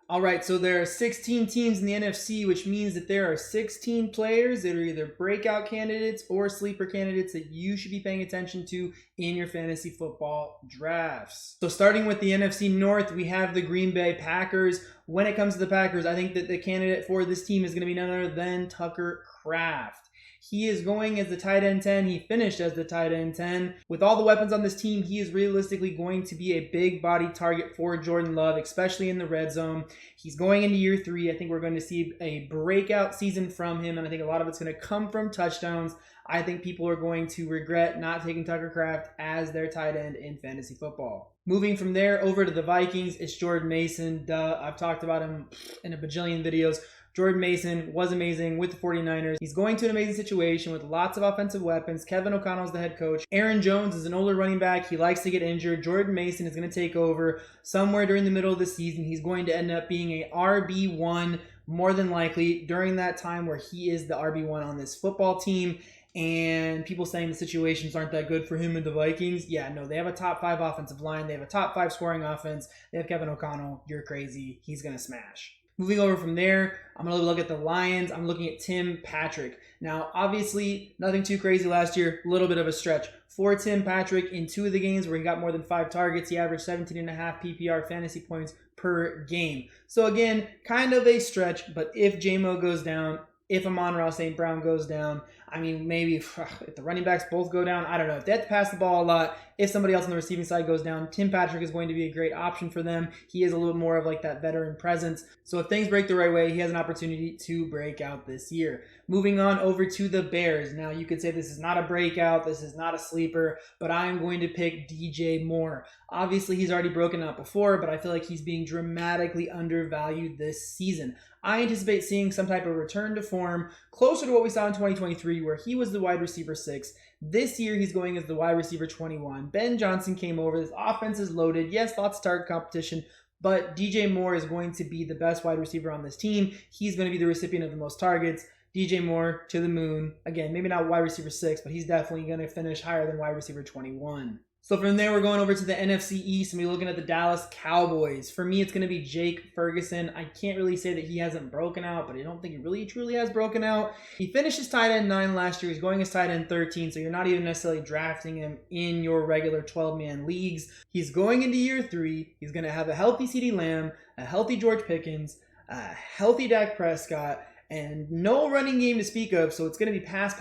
All right, so there are 16 teams in the NFC, which means that there are 16 players that are either breakout candidates or sleeper candidates that you should be paying attention to in your fantasy football drafts. So starting with the NFC North, we have the Green Bay Packers. When it comes to the Packers, I think that the candidate for this team is going to be none other than Tucker Kraft. He is going as the tight end 10. He finished as the tight end 10. With all the weapons on this team, he is realistically going to be a big body target for Jordan Love, especially in the red zone. He's going into year 3. I think we're going to see a breakout season from him, and I think a lot of it's going to come from touchdowns. I think people are going to regret not taking Tucker Kraft as their tight end in fantasy football. Moving from there over to the Vikings, it's Jordan Mason. I've talked about him in a bajillion videos. Jordan Mason was amazing with the 49ers. He's going to an amazing situation with lots of offensive weapons. Kevin O'Connell's the head coach. Aaron Jones is an older running back. He likes to get injured. Jordan Mason is going to take over somewhere during the middle of the season. He's going to end up being a RB1 more than likely during that time where he is the RB1 on this football team. And people saying the situations aren't that good for him and the Vikings. Yeah, no, they have a top 5 offensive line. They have a top 5 scoring offense. They have Kevin O'Connell. You're crazy. He's going to smash. Moving over from there, I'm going to look at the Lions. I'm looking at Tim Patrick. Now, obviously, nothing too crazy last year. A little bit of a stretch. For Tim Patrick, in 2 of the games where he got more than 5 targets, he averaged 17.5 PPR fantasy points per game. So again, kind of a stretch, but if J-Mo goes down, if Amon-Ra St. Brown goes down, I mean, maybe if the running backs both go down, I don't know. If they have to pass the ball a lot, if somebody else on the receiving side goes down, Tim Patrick is going to be a great option for them. He is a little bit more of like that veteran presence. So if things break the right way, he has an opportunity to break out this year. Moving on over to the Bears. Now, you could say this is not a breakout, this is not a sleeper, but I'm going to pick DJ Moore. Obviously, he's already broken out before, but I feel like he's being dramatically undervalued this season. I anticipate seeing some type of return to form closer to what we saw in 2023, where he was the wide receiver 6. This year, he's going as the wide receiver 21. Ben Johnson came over. This offense is loaded. Yes, lots of target competition, but DJ Moore is going to be the best wide receiver on this team. He's going to be the recipient of the most targets. DJ Moore to the moon. Again, maybe not wide receiver 6, but he's definitely going to finish higher than wide receiver 21. So from there, we're going over to the NFC East, and we're looking at the Dallas Cowboys. For me, it's going to be Jake Ferguson. I can't really say that he hasn't broken out, but I don't think he really truly has broken out. He finished his tight end 9 last year. He's going as tight end 13, so you're not even necessarily drafting him in your regular 12-man leagues. He's going into year 3. He's going to have a healthy CeeDee Lamb, a healthy George Pickens, a healthy Dak Prescott, and no running game to speak of, so it's going to be pass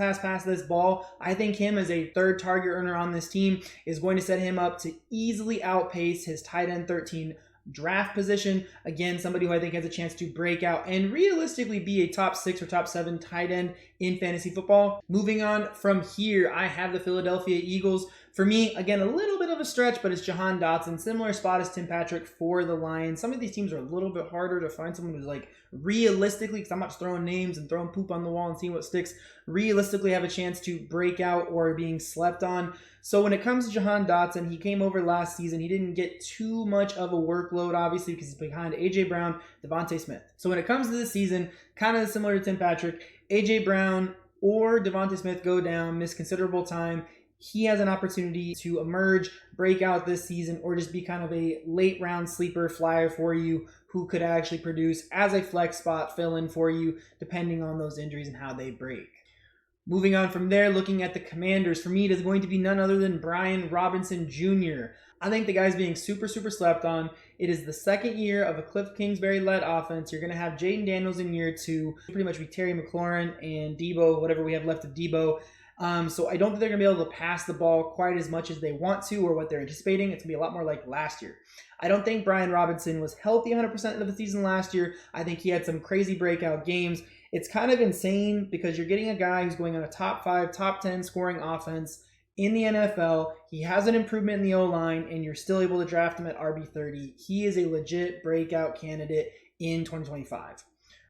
this ball. I think him as a third target earner on this team is going to set him up to easily outpace his tight end 13 draft position. Again, somebody who I think has a chance to break out and realistically be a top 6 or top 7 tight end in fantasy football. Moving on from here, I have the Philadelphia Eagles. For me, again, a little bit of a stretch, but it's Jahan Dotson. Similar spot as Tim Patrick for the Lions. Some of these teams are a little bit harder to find someone who's like realistically, because I'm not just throwing names and throwing poop on the wall and seeing what sticks, realistically have a chance to break out or being slept on. So when it comes to Jahan Dotson, he came over last season. He didn't get too much of a workload, obviously, because he's behind A.J. Brown, Devontae Smith. So when it comes to this season, kind of similar to Tim Patrick, A.J. Brown or Devontae Smith go down, miss considerable time. He has an opportunity to emerge, break out this season, or just be kind of a late round sleeper flyer for you who could actually produce as a flex spot fill-in for you, depending on those injuries and how they break. Moving on from there, looking at the Commanders, for me, it is going to be none other than Brian Robinson Jr. I think the guy's being super slept on. It is the second year of a Cliff Kingsbury-led offense. You're going to have Jaden Daniels in year 2, pretty much be Terry McLaurin and Debo, whatever we have left of Debo. So I don't think they're going to be able to pass the ball quite as much as they want to or what they're anticipating. It's going to be a lot more like last year. I don't think Brian Robinson was healthy 100% of the season last year. I think he had some crazy breakout games. It's kind of insane because you're getting a guy who's going on a top 5, top 10 scoring offense in the NFL. He has an improvement in the O-line, and you're still able to draft him at RB30. He is a legit breakout candidate in 2025.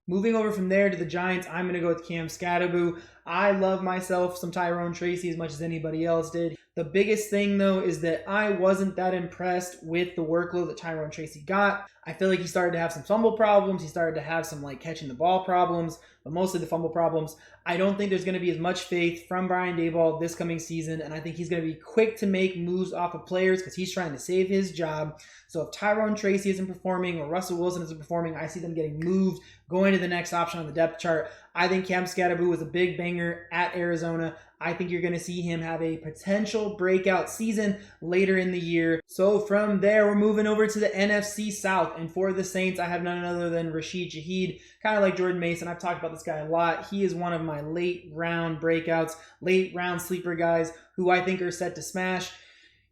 Moving over from there to the Giants, I'm going to go with Cam Skattebo. I love myself some Tyrone Tracy as much as anybody else did. The biggest thing, though, is that I wasn't that impressed with the workload that Tyrone Tracy got. I feel like he started to have some fumble problems. He started to have some catching the ball problems, but mostly the fumble problems. I don't think there's going to be as much faith from Brian Daboll this coming season, and I think he's going to be quick to make moves off of players because he's trying to save his job. So if Tyrone Tracy isn't performing or Russell Wilson isn't performing, I see them getting moved, going to the next option on the depth chart. I think Cam Scatterboo was a big banger at Arizona. I think you're going to see him have a potential breakout season later in the year. So from there, we're moving over to the NFC South. And for the Saints, I have none other than Rashid Shaheed, kind of like Jordan Mason. I've talked about this guy a lot. He is one of my late round breakouts, late round sleeper guys who I think are set to smash.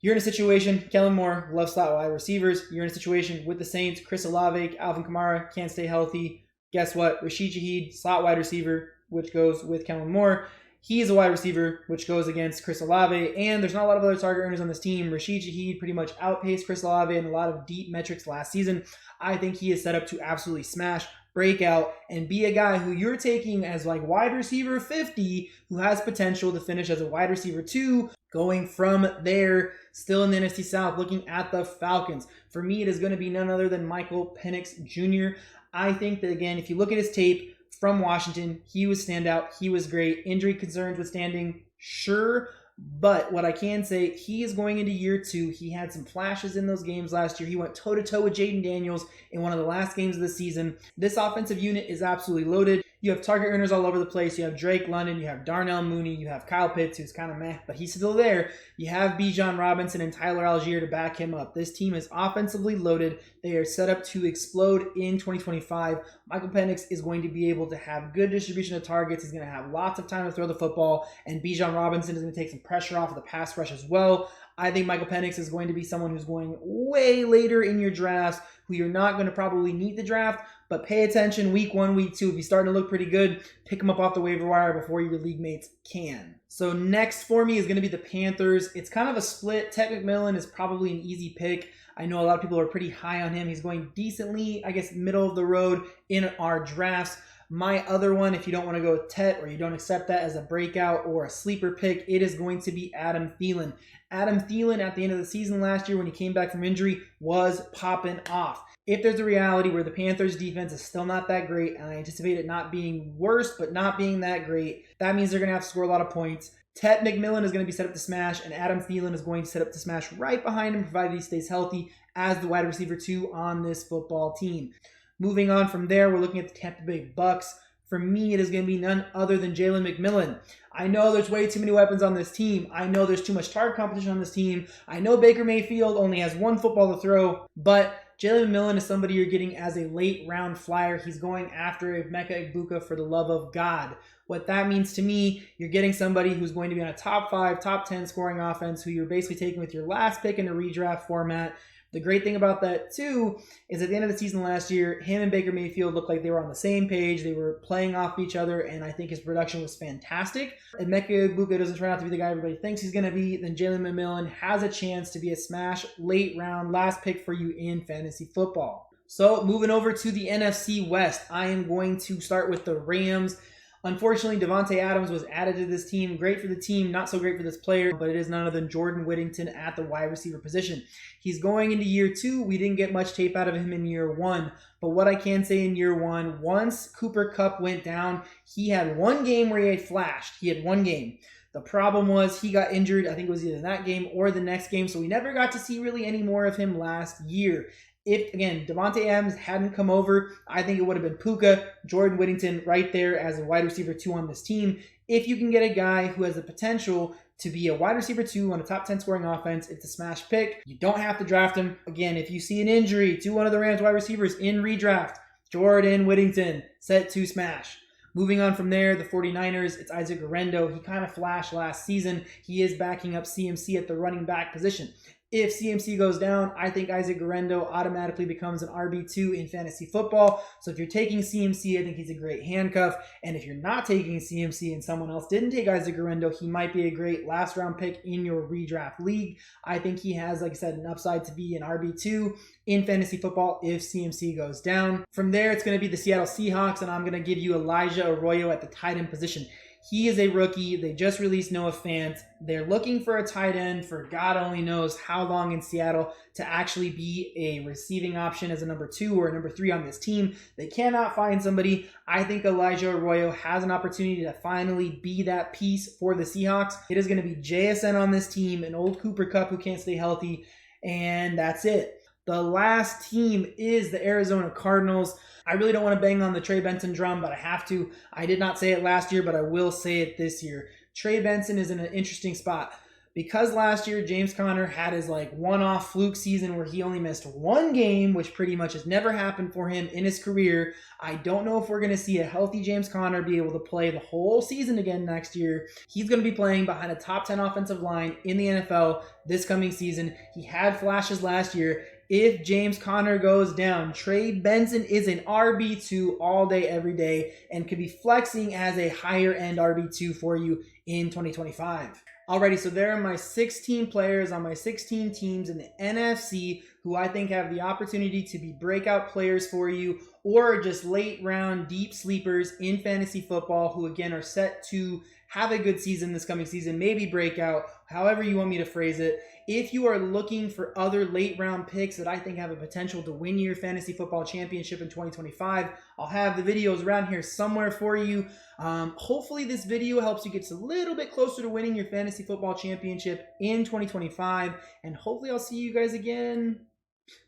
You're in a situation, Kellen Moore, loves slot wide receivers. You're in a situation with the Saints, Chris Olave, Alvin Kamara, can't stay healthy. Guess what? Rashid Shaheed, slot wide receiver, which goes with Kellen Moore. He is a wide receiver, which goes against Chris Olave, and there's not a lot of other target earners on this team. Rashid Shaheed pretty much outpaced Chris Olave in a lot of deep metrics last season. I think he is set up to absolutely smash, break out, and be a guy who you're taking as wide receiver 50, who has potential to finish as a wide receiver 2, going from there, still in the NFC South, looking at the Falcons. For me, it is going to be none other than Michael Penix Jr. I think that, again, if you look at his tape, from Washington, he was standout. He was great. Injury concerns withstanding, sure. But what I can say, he is going into year 2. He had some flashes in those games last year. He went toe-to-toe with Jaden Daniels in one of the last games of the season. This offensive unit is absolutely loaded. You have target earners all over the place. You have Drake London. You have Darnell Mooney. You have Kyle Pitts, who's kind of meh, but he's still there. You have Bijan Robinson and Tyler Algier to back him up. This team is offensively loaded. They are set up to explode in 2025. Michael Penix is going to be able to have good distribution of targets. He's going to have lots of time to throw the football, and Bijan Robinson is going to take some pressure off of the pass rush as well. I think Michael Penix is going to be someone who's going way later in your drafts, who you're not going to probably need the draft, but pay attention week 1, week 2. If he's starting to look pretty good, pick him up off the waiver wire before your league mates can. So next for me is going to be the Panthers. It's kind of a split. Ted McMillan is probably an easy pick. I know a lot of people are pretty high on him. He's going decently, I guess, middle of the road in our drafts. My other one, if you don't want to go with Tet or you don't accept that as a breakout or a sleeper pick, it is going to be Adam Thielen. Adam Thielen at the end of the season last year when he came back from injury was popping off. If there's a reality where the Panthers defense is still not that great, and I anticipate it not being worse but not being that great, that means they're going to have to score a lot of points. Tet McMillan is going to be set up to smash, and Adam Thielen is going to set up to smash right behind him, provided he stays healthy as the wide receiver 2 on this football team. Moving on from there, we're looking at the Tampa Bay Bucks. For me, it is going to be none other than Jalen McMillan. I know there's way too many weapons on this team. I know there's too much target competition on this team. I know Baker Mayfield only has one football to throw, but Jalen McMillan is somebody you're getting as a late round flyer. He's going after Emeka Egbuka for the love of God. What that means to me, you're getting somebody who's going to be on a top 5, top 10 scoring offense who you're basically taking with your last pick in a redraft format. The great thing about that, too, is at the end of the season last year, him and Baker Mayfield looked like they were on the same page. They were playing off each other, and I think his production was fantastic. If Emeka Egbuka doesn't turn out to be the guy everybody thinks he's going to be, then Jalen McMillan has a chance to be a smash late round last pick for you in fantasy football. So moving over to the NFC West, I am going to start with the Rams. Unfortunately, Devontae Adams was added to this team. Great for the team, not so great for this player, but it is none other than Jordan Whittington at the wide receiver position. He's going into year 2. We didn't get much tape out of him in year 1, but what I can say in year 1, once Cooper Kupp went down, he had one game where he had flashed. He had one game. The problem was he got injured. I think it was either that game or the next game, so we never got to see really any more of him last year. If, again, Devontae Adams hadn't come over, I think it would have been Puka, Jordan Whittington right there as a wide receiver 2 on this team. If you can get a guy who has the potential to be a wide receiver 2 on a top 10 scoring offense, it's a smash pick. You don't have to draft him. Again, if you see an injury to one of the Rams wide receivers in redraft, Jordan Whittington, set to smash. Moving on from there, the 49ers, it's Isaac Guerrero. He kind of flashed last season. He is backing up CMC at the running back position. If CMC goes down, I think Isaac Guerrero automatically becomes an RB2 in fantasy football. So if you're taking CMC, I think he's a great handcuff. And if you're not taking CMC and someone else didn't take Isaac Guerrero, he might be a great last round pick in your redraft league. I think he has, like I said, an upside to be an RB2 in fantasy football if CMC goes down. From there, it's going to be the Seattle Seahawks, and I'm going to give you Elijah Arroyo at the tight end position. He is a rookie. They just released Noah Fant. They're looking for a tight end for God only knows how long in Seattle to actually be a receiving option as a number 2 or a number 3 on this team. They cannot find somebody. I think Elijah Arroyo has an opportunity to finally be that piece for the Seahawks. It is going to be JSN on this team, an old Cooper Kupp who can't stay healthy, and that's it. The last team is the Arizona Cardinals. I really don't want to bang on the Trey Benson drum, but I have to. I did not say it last year, but I will say it this year. Trey Benson is in an interesting spot. Because last year, James Conner had his one-off fluke season where he only missed 1 game, which pretty much has never happened for him in his career. I don't know if we're going to see a healthy James Conner be able to play the whole season again next year. He's going to be playing behind a top 10 offensive line in the NFL this coming season. He had flashes last year. If James Conner goes down, Trey Benson is an RB2 all day, every day, and could be flexing as a higher end RB2 for you in 2025. Alrighty, so there are my 16 players on my 16 teams in the NFC who I think have the opportunity to be breakout players for you, or just late round deep sleepers in fantasy football who again are set to have a good season this coming season, maybe breakout, however you want me to phrase it. If you are looking for other late round picks that I think have a potential to win your fantasy football championship in 2025, I'll have the videos around here somewhere for you. Hopefully this video helps you get a little bit closer to winning your fantasy football championship in 2025. And hopefully I'll see you guys again.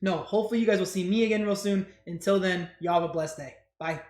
No, hopefully you guys will see me again real soon. Until then, y'all have a blessed day. Bye.